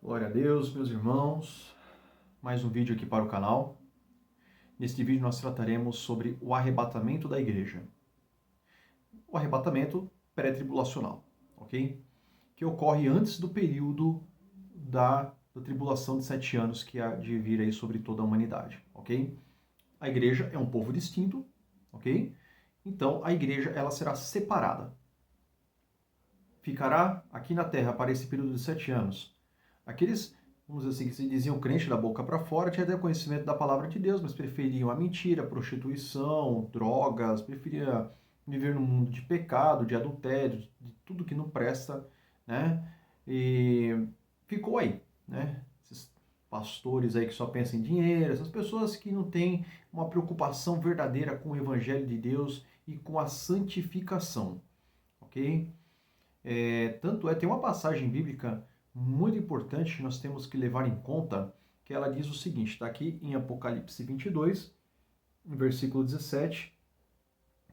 Glória a Deus, meus irmãos. Mais um vídeo aqui para o canal. Neste vídeo nós trataremos sobre o arrebatamento da igreja. O arrebatamento pré-tribulacional, ok? Que ocorre antes do período da tribulação de 7 anos que há de vir aí sobre toda a humanidade, ok? A igreja é um povo distinto, ok? Então a igreja ela será separada. Ficará aqui na terra para esse período de 7 anos. Aqueles, vamos dizer assim, que se diziam crente da boca para fora, tinham até conhecimento da palavra de Deus, mas preferiam a mentira, a prostituição, drogas, preferiam viver num mundo de pecado, de adultério, de tudo que não presta, né? E ficou aí, né? Esses pastores aí que só pensam em dinheiro, essas pessoas que não têm uma preocupação verdadeira com o evangelho de Deus e com a santificação, ok? Tem uma passagem bíblica muito importante que nós temos que levar em conta, que ela diz o seguinte, está aqui em Apocalipse 22, no versículo 17,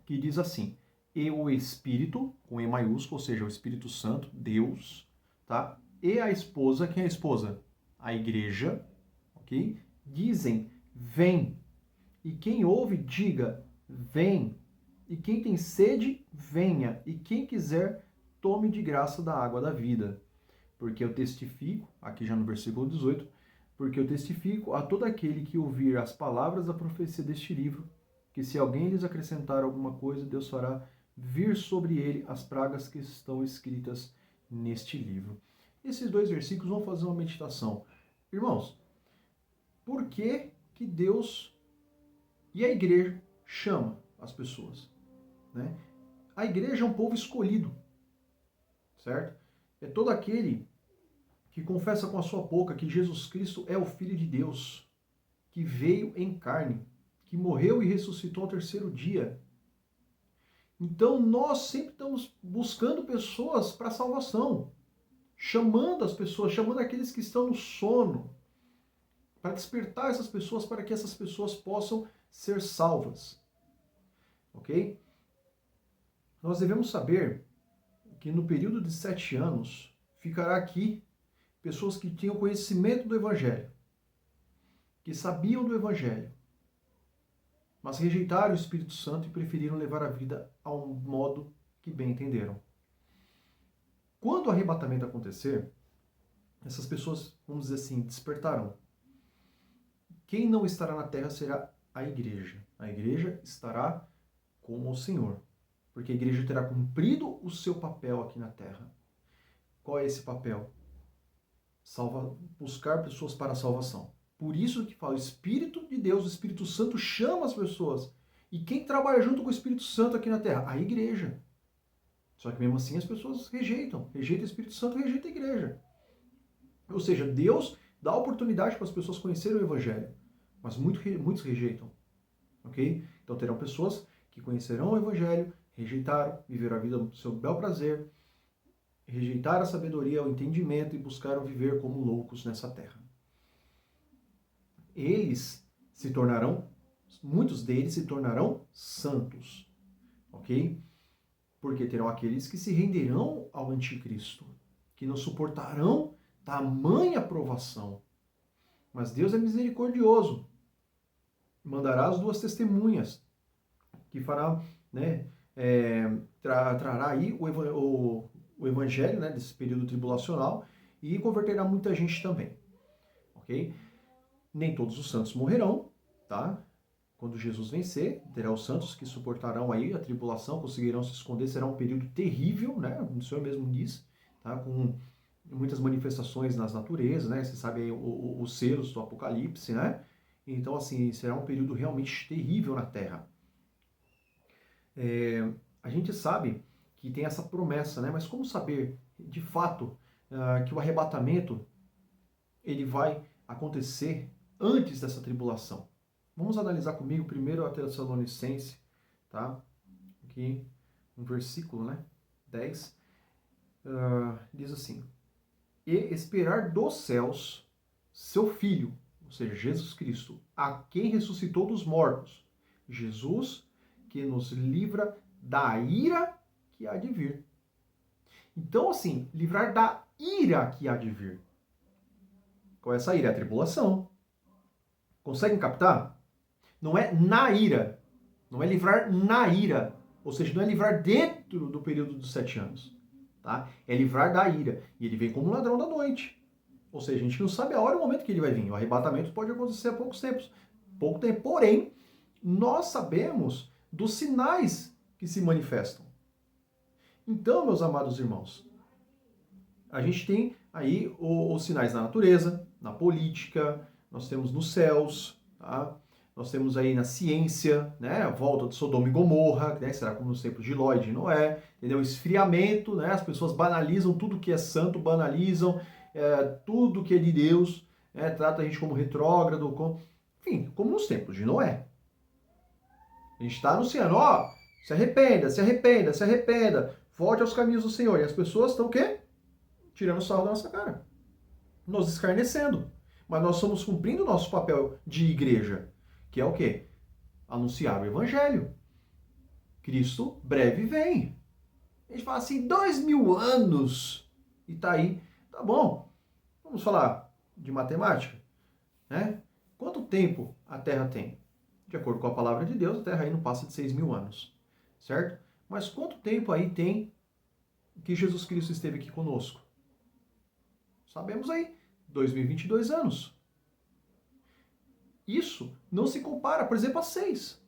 que diz assim: E o Espírito, com E maiúsculo, ou seja, o Espírito Santo, Deus, tá? E a esposa, quem é a esposa? A igreja, ok? Dizem, vem. E quem ouve, diga, vem. E quem tem sede, venha. E quem quiser, tome de graça da água da vida. Porque eu testifico, aqui já no versículo 18, porque eu testifico a todo aquele que ouvir as palavras da profecia deste livro, que se alguém lhes acrescentar alguma coisa, Deus fará vir sobre ele as pragas que estão escritas neste livro. Esses dois versículos vão fazer uma meditação. Irmãos, por que que Deus e a igreja chama as pessoas, né? A igreja é um povo escolhido, certo? É todo aquele que confessa com a sua boca que Jesus Cristo é o Filho de Deus, que veio em carne, que morreu e ressuscitou ao terceiro dia. Então nós sempre estamos buscando pessoas para a salvação, chamando as pessoas, chamando aqueles que estão no sono, para despertar essas pessoas, para que essas pessoas possam ser salvas. Ok? Nós devemos saber que no período de 7 anos ficará aqui pessoas que tinham conhecimento do Evangelho, que sabiam do Evangelho, mas rejeitaram o Espírito Santo e preferiram levar a vida ao modo que bem entenderam. Quando o arrebatamento acontecer, essas pessoas, vamos dizer assim, despertarão. Quem não estará na terra será a igreja. A igreja estará com o Senhor, porque a igreja terá cumprido o seu papel aqui na terra. Qual é esse papel? Buscar pessoas para a salvação. Por isso que fala, o Espírito de Deus, o Espírito Santo chama as pessoas. E quem trabalha junto com o Espírito Santo aqui na terra? A igreja. Só que mesmo assim as pessoas rejeitam. Rejeitam o Espírito Santo, rejeitam a igreja. Ou seja, Deus dá oportunidade para as pessoas conhecerem o Evangelho. Mas muitos rejeitam. Ok? Então terão pessoas que conhecerão o Evangelho, rejeitaram, viveram a vida do seu bel prazer, rejeitaram a sabedoria, o entendimento e buscaram viver como loucos nessa terra. Muitos deles se tornarão santos, ok? Porque terão aqueles que se renderão ao anticristo, que não suportarão tamanha provação. Mas Deus é misericordioso, mandará as 2 testemunhas, que fará, né, trará aí o evangelho, né, desse período tribulacional e converterá muita gente também, ok? Nem todos os santos morrerão, tá? Quando Jesus vencer, terá os santos que suportarão aí a tribulação, conseguirão se esconder, será um período terrível, né? O Senhor mesmo diz, tá? Com muitas manifestações nas naturezas, né? Você sabe aí os selos do Apocalipse, né? Então, assim, será um período realmente terrível na Terra. A gente sabe que tem essa promessa, né? Mas como saber, de fato, que o arrebatamento ele vai acontecer antes dessa tribulação? Vamos analisar comigo primeiro a Tessalonicense, tá? Aqui, um versículo, né? 10, diz assim: E esperar dos céus seu Filho, ou seja, Jesus Cristo, a quem ressuscitou dos mortos. Jesus que nos livra da ira que há de vir. Então, assim, livrar da ira que há de vir. Qual é essa ira? É a tribulação. Conseguem captar? Não é na ira. Não é livrar na ira. Ou seja, não é livrar dentro do período dos 7 anos. Tá? É livrar da ira. E ele vem como um ladrão da noite. Ou seja, a gente não sabe a hora e o momento que ele vai vir. O arrebatamento pode acontecer a poucos tempos. Pouco tempo. Porém, nós sabemos dos sinais que se manifestam. Então, meus amados irmãos, a gente tem aí os sinais na natureza, na política, nós temos nos céus, tá? Nós temos aí na ciência, né? A volta de Sodoma e Gomorra, né? Será como nos tempos de Ló e de Noé, entendeu? Esfriamento, né? As pessoas banalizam tudo que é santo, banalizam tudo que é de Deus, né? Trata a gente como retrógrado, enfim, como nos tempos de Noé. A gente está anunciando, ó, se arrependa, se arrependa, se arrependa, volte aos caminhos do Senhor. E as pessoas estão o quê? Tirando sarro da nossa cara, nos escarnecendo. Mas nós estamos cumprindo o nosso papel de igreja, que é o quê? Anunciar o evangelho. Cristo breve vem. A gente fala assim, 2000 anos, e tá aí. Tá bom, vamos falar de matemática, né? Quanto tempo a Terra tem? De acordo com a palavra de Deus, a Terra aí não passa de 6.000 anos, certo? Mas quanto tempo aí tem que Jesus Cristo esteve aqui conosco? Sabemos aí, 2022 anos. Isso não se compara, por exemplo, a 6.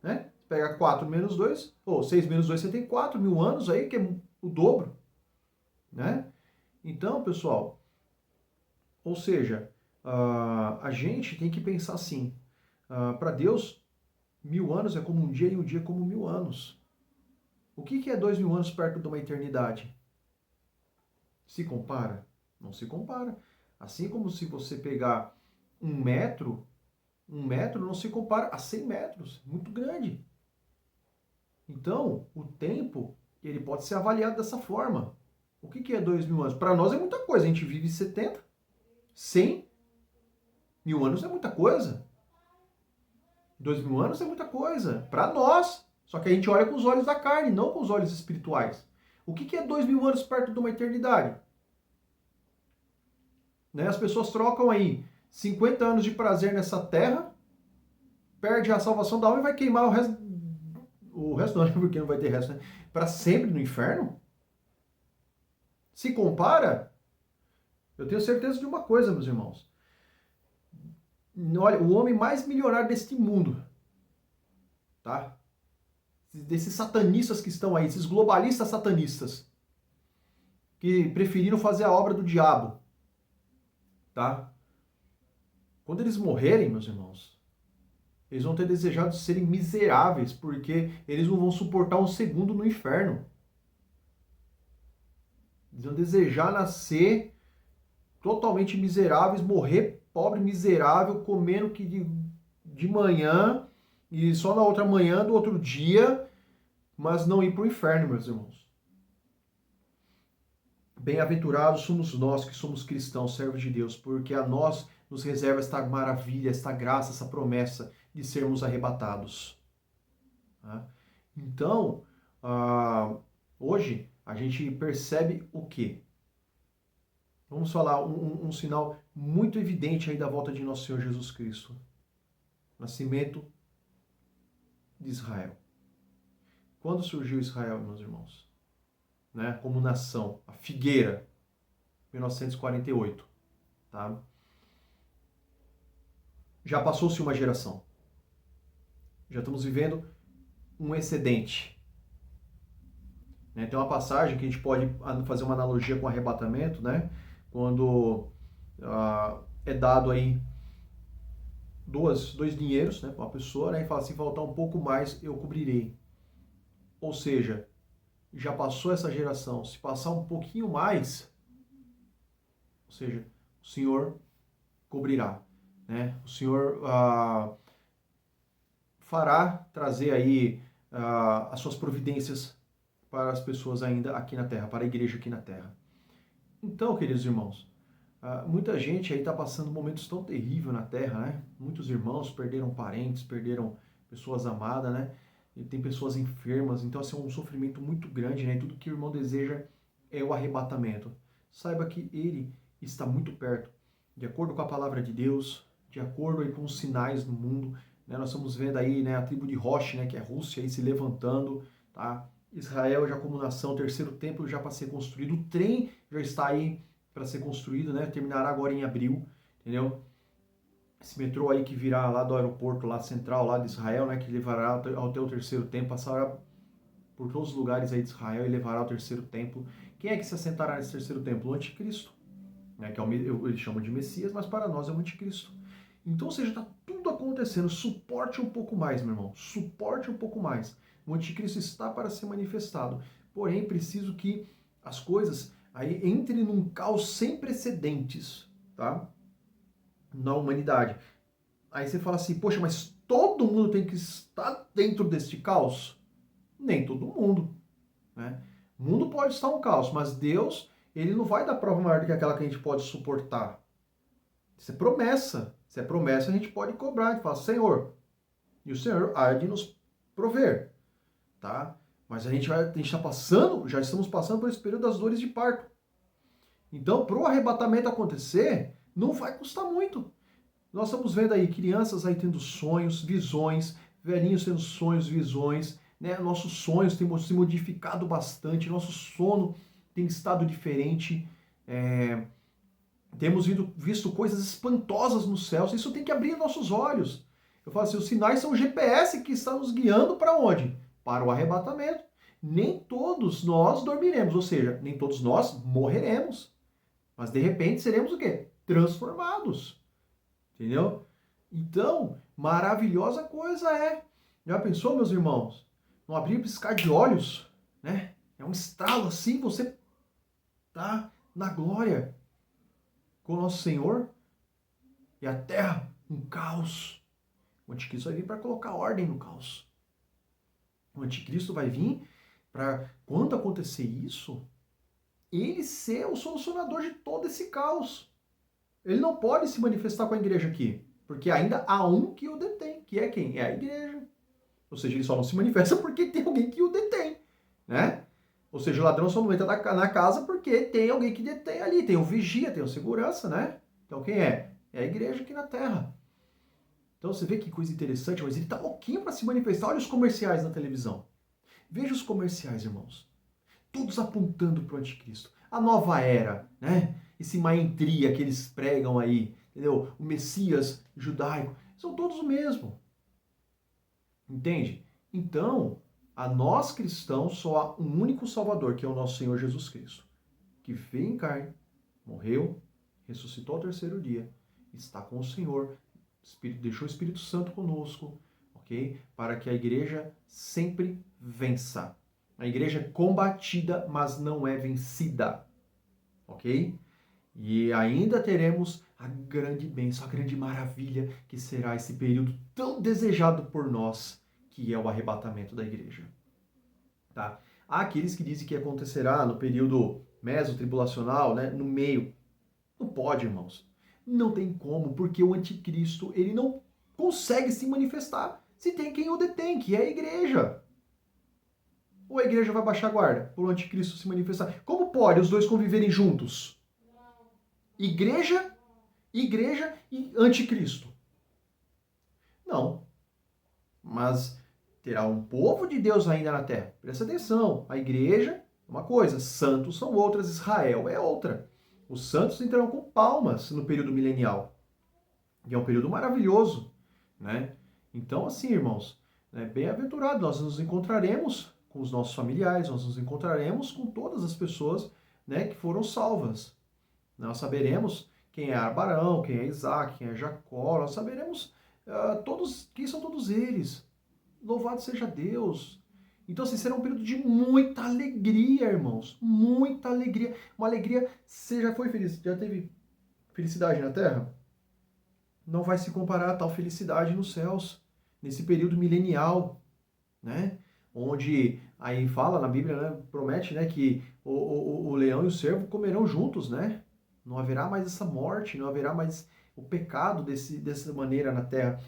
Né? Pega 4 menos 2, ou 6 menos 2, você tem 4.000 anos aí, que é o dobro. Né? Então, pessoal, ou seja, a gente tem que pensar assim, para Deus, 1.000 anos é como um dia e um dia é como 1.000 anos. O que é 2.000 anos perto de uma eternidade? Se compara? Não se compara. Assim como se você pegar um metro não se compara a 100 metros, muito grande. Então, o tempo, ele pode ser avaliado dessa forma. O que é 2.000 anos? Para nós é muita coisa, a gente vive 70, 100, 1.000 anos é muita coisa. 2.000 anos é muita coisa, para nós. Só que a gente olha com os olhos da carne, não com os olhos espirituais. O que é 2.000 anos perto de uma eternidade? Né? As pessoas trocam aí 50 anos de prazer nessa terra, perde a salvação da alma e vai queimar o resto não, porque não vai ter resto, né? Para sempre no inferno? Se compara, eu tenho certeza de uma coisa, meus irmãos. Olha, o homem mais milionário deste mundo, tá? Desses satanistas que estão aí, esses globalistas satanistas, que preferiram fazer a obra do diabo, tá? Quando eles morrerem, meus irmãos, eles vão ter desejado serem miseráveis, porque eles não vão suportar um segundo no inferno. Eles vão desejar nascer totalmente miseráveis, morrer pobre, miserável, comendo que de manhã e só na outra manhã do outro dia, mas não ir para o inferno, meus irmãos. Bem-aventurados somos nós que somos cristãos, servos de Deus, porque a nós nos reserva esta maravilha, esta graça, essa promessa de sermos arrebatados. Tá? Então, hoje a gente percebe o quê? Vamos falar um sinal muito evidente aí da volta de nosso Senhor Jesus Cristo. Nascimento de Israel. Quando surgiu Israel, meus irmãos? Né? Como nação, a figueira, 1948. Tá? Já passou-se uma geração. Já estamos vivendo um excedente. Né? Tem uma passagem que a gente pode fazer uma analogia com o arrebatamento, né? Quando é dado aí dois dinheiros, né, para uma pessoa, né, e fala assim, faltar um pouco mais, eu cobrirei. Ou seja, já passou essa geração, se passar um pouquinho mais, ou seja, o Senhor cobrirá, né? O Senhor fará trazer aí as suas providências para as pessoas ainda aqui na Terra, para a igreja aqui na Terra. Então, queridos irmãos, muita gente aí está passando momentos tão terríveis na Terra, né? Muitos irmãos perderam parentes, perderam pessoas amadas, né? E tem pessoas enfermas, então assim, é um sofrimento muito grande, né? E tudo que o irmão deseja é o arrebatamento. Saiba que ele está muito perto. de acordo com a palavra de Deus, de acordo aí com os sinais no mundo, né? Nós estamos vendo aí, né, a tribo de Rosh, né, que é a Rússia, aí se levantando, tá? Israel já como nação, o terceiro templo já para ser construído, o trem já está aí para ser construído, né? Terminará agora em abril, entendeu? Esse metrô aí que virá lá do aeroporto lá central lá de Israel, né, que levará até o terceiro templo, passará por todos os lugares aí de Israel e levará ao terceiro templo. Quem é que se assentará nesse terceiro templo? O anticristo, né, que é eles chamam de Messias, mas para nós é o anticristo. Então, ou seja, está tudo acontecendo. Suporte um pouco mais, meu irmão. Suporte um pouco mais. O anticristo está para ser manifestado. Porém, preciso que as coisas aí entrem num caos sem precedentes, tá? Na humanidade. Aí você fala assim, poxa, mas todo mundo tem que estar dentro deste caos? Nem todo mundo, né? O mundo pode estar um caos, mas Deus, ele não vai dar prova maior do que aquela que a gente pode suportar. Isso é promessa. Se é promessa, a gente pode cobrar. A gente fala, Senhor, e o Senhor há de nos prover, tá? Mas a gente está passando, já estamos passando por esse período das dores de parto. Então, para o arrebatamento acontecer, não vai custar muito. Nós estamos vendo aí crianças aí tendo sonhos, visões, velhinhos tendo sonhos, visões, né? Nossos sonhos têm se modificado bastante, nosso sono tem estado diferente, temos visto coisas espantosas nos céus, isso tem que abrir nossos olhos. Eu falo assim, os sinais são o GPS que está nos guiando para onde? Para o arrebatamento. Nem todos nós dormiremos, ou seja, nem todos nós morreremos. Mas de repente seremos o quê? Transformados. Entendeu? Então, maravilhosa coisa é. Já pensou, meus irmãos? Não abrir e piscar de olhos, né? É um estalo assim, você tá na glória com o nosso Senhor e a terra um caos. O anticristo vai vir para colocar ordem no caos. O anticristo vai vir para, quando acontecer isso, ele ser o solucionador de todo esse caos. Ele não pode se manifestar com a igreja aqui, porque ainda há um que o detém, que é quem? É a igreja. Ou seja, ele só não se manifesta porque tem alguém que o detém, né? Ou seja, o ladrão só não entra na casa porque tem alguém que detém ali, tem o vigia, tem o segurança, né? Então quem é? É a igreja aqui na terra. Então você vê que coisa interessante, mas ele tá louquinho para se manifestar. Olha os comerciais na televisão. Veja os comerciais, irmãos. Todos apontando para o anticristo. A nova era, né? Esse maentria que eles pregam aí, entendeu? O Messias judaico. São todos o mesmo. Entende? Então, a nós cristãos só há um único Salvador, que é o nosso Senhor Jesus Cristo, que veio em carne, morreu, ressuscitou ao terceiro dia, está com o Senhor, deixou o Espírito Santo conosco, ok? Para que a igreja sempre vença. A igreja é combatida, mas não é vencida, ok? E ainda teremos a grande bênção, a grande maravilha que será esse período tão desejado por nós, que é o arrebatamento da igreja. Tá? Há aqueles que dizem que acontecerá no período meso-tribulacional, né, no meio. Não pode, irmãos. Não tem como, porque o anticristo ele não consegue se manifestar se tem quem o detém, que é a igreja. Ou a igreja vai baixar a guarda para o anticristo se manifestar? Como pode os dois conviverem juntos? Igreja e anticristo. Não. Mas terá um povo de Deus ainda na terra. Presta atenção. A igreja é uma coisa, santos são outras, Israel é outra. Os santos entrarão com palmas no período milenial. E é um período maravilhoso, né? Então, assim, irmãos, né, bem-aventurado, nós nos encontraremos com os nossos familiares, nós nos encontraremos com todas as pessoas, né, que foram salvas. Nós saberemos quem é Abraão, quem é Isaac, quem é Jacó, nós saberemos todos quem são todos eles. Louvado seja Deus. Então, assim, será um período de muita alegria, irmãos. Muita alegria. Uma alegria, você já foi feliz? Já teve felicidade na Terra? Não vai se comparar a tal felicidade nos céus, nesse período milenial, né? Onde aí fala na Bíblia, né? Promete, né, que o leão e o cervo comerão juntos, né? Não haverá mais essa morte, não haverá mais o pecado dessa maneira na terra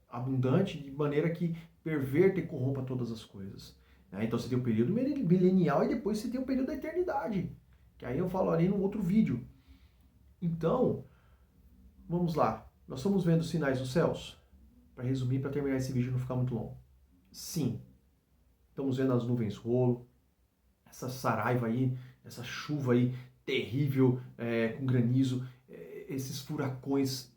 abundante, de maneira que perverta e corrompa todas as coisas. Né? Então você tem o período milenial e depois você tem o período da eternidade, que aí eu falarei num outro vídeo. Então, Vamos lá. Nós estamos vendo sinais dos céus? Para resumir, para terminar esse vídeo e não ficar muito longo. Sim. Estamos vendo as nuvens rolo, essa saraiva aí, essa chuva aí terrível, com granizo, esses furacões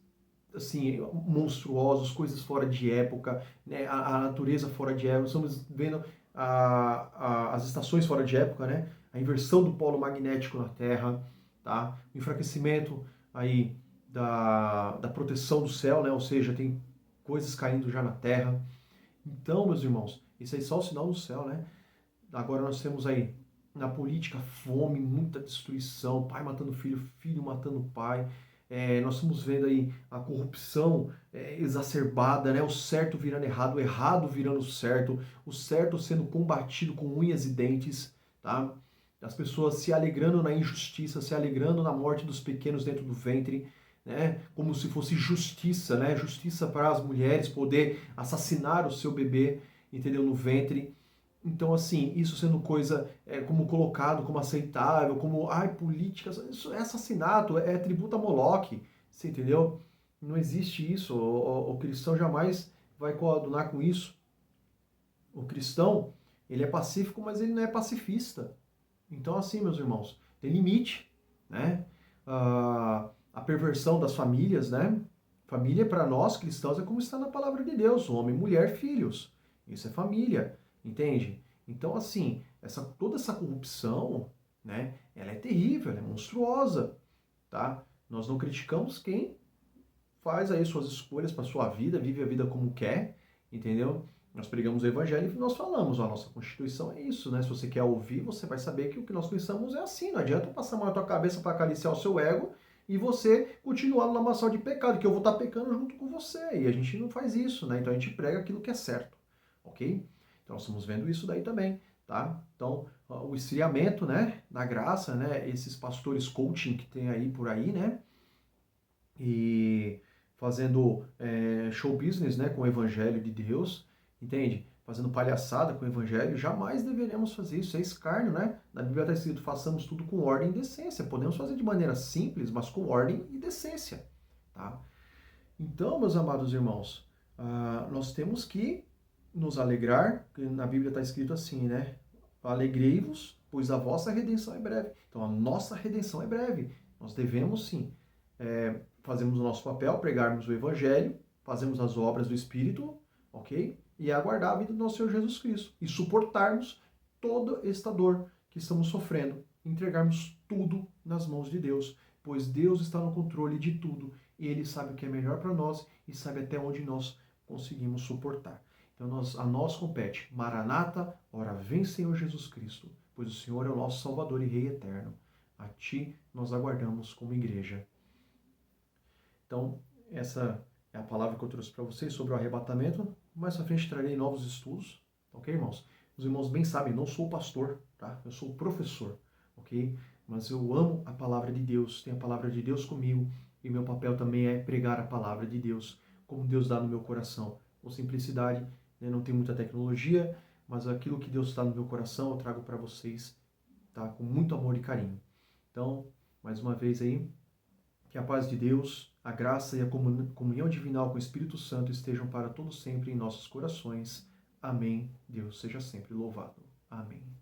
assim, monstruosos, coisas fora de época, né? A natureza fora de época. Estamos vendo as estações fora de época, né? A inversão do polo magnético na Terra, tá? O enfraquecimento aí da proteção do céu, né? Ou seja, tem coisas caindo já na Terra. Então, meus irmãos, isso aí é só o sinal do céu, né? Agora nós temos aí na política fome, muita destruição, pai matando filho, filho matando pai. Nós estamos vendo aí a corrupção exacerbada, né? O certo virando errado, o errado virando certo, o certo sendo combatido com unhas e dentes, tá? As pessoas se alegrando na injustiça, se alegrando na morte dos pequenos dentro do ventre, né? Como se fosse justiça, né? Justiça para as mulheres poder assassinar o seu bebê, entendeu? No ventre. Então, assim, isso sendo coisa como colocado, como aceitável, como, ai, política, isso é assassinato, é tributo a Moloque, você entendeu? Não existe isso, o cristão jamais vai coadunar com isso. O cristão, ele é pacífico, mas ele não é pacifista. Então, assim, meus irmãos, tem limite, né? A perversão das famílias, né? Família, para nós cristãos, é como está na palavra de Deus: homem, mulher, filhos. Isso é família, entende? Então, assim, toda essa corrupção, né? Ela é terrível, ela é monstruosa, tá? Nós não criticamos quem faz aí suas escolhas para sua vida, vive a vida como quer, entendeu? Nós pregamos o evangelho e nós falamos, a nossa Constituição é isso, né? Se você quer ouvir, você vai saber que o que nós pensamos é assim. Não adianta passar a mão na tua cabeça para acariciar o seu ego e você continuar numa maçã de pecado, que eu vou estar pecando junto com você. E a gente não faz isso, né? Então a gente prega aquilo que é certo, ok? Então nós estamos vendo isso daí também, tá? Então o esfriamento, né, na graça, né? Esses pastores coaching que tem aí por aí, né? E fazendo show business, né, com o evangelho de Deus, entende? Fazendo palhaçada com o evangelho, jamais deveremos fazer isso, é escárnio, né? Na Bíblia está escrito: façamos tudo com ordem e decência. Podemos fazer de maneira simples, mas com ordem e decência, tá? Então, meus amados irmãos, nós temos que nos alegrar, que na Bíblia está escrito assim, né? Alegrei-vos, pois a vossa redenção é breve. Então, a nossa redenção é breve. Nós devemos, sim, fazemos o nosso papel, pregarmos o Evangelho, fazemos as obras do Espírito, ok? E aguardar a vida do nosso Senhor Jesus Cristo. E suportarmos toda esta dor que estamos sofrendo. Entregarmos tudo nas mãos de Deus, pois Deus está no controle de tudo. E Ele sabe o que é melhor para nós e sabe até onde nós conseguimos suportar. Então a nós compete: Maranata, ora vem Senhor Jesus Cristo, pois o Senhor é o nosso Salvador e Rei eterno. A Ti nós aguardamos como igreja. Então, essa é a palavra que eu trouxe para vocês sobre o arrebatamento. Mais à frente trarei novos estudos, ok, irmãos? Os irmãos bem sabem, não sou pastor, tá? Eu sou professor, ok? Mas eu amo a palavra de Deus, tenho a palavra de Deus comigo, e meu papel também é pregar a palavra de Deus, como Deus dá no meu coração. Com simplicidade, né? Não tem muita tecnologia, mas aquilo que Deus está no meu coração eu trago para vocês, tá? Com muito amor e carinho. Então, mais uma vez aí, que a paz de Deus, a graça e a comunhão divinal com o Espírito Santo estejam para todos sempre em nossos corações. Amém. Deus seja sempre louvado. Amém.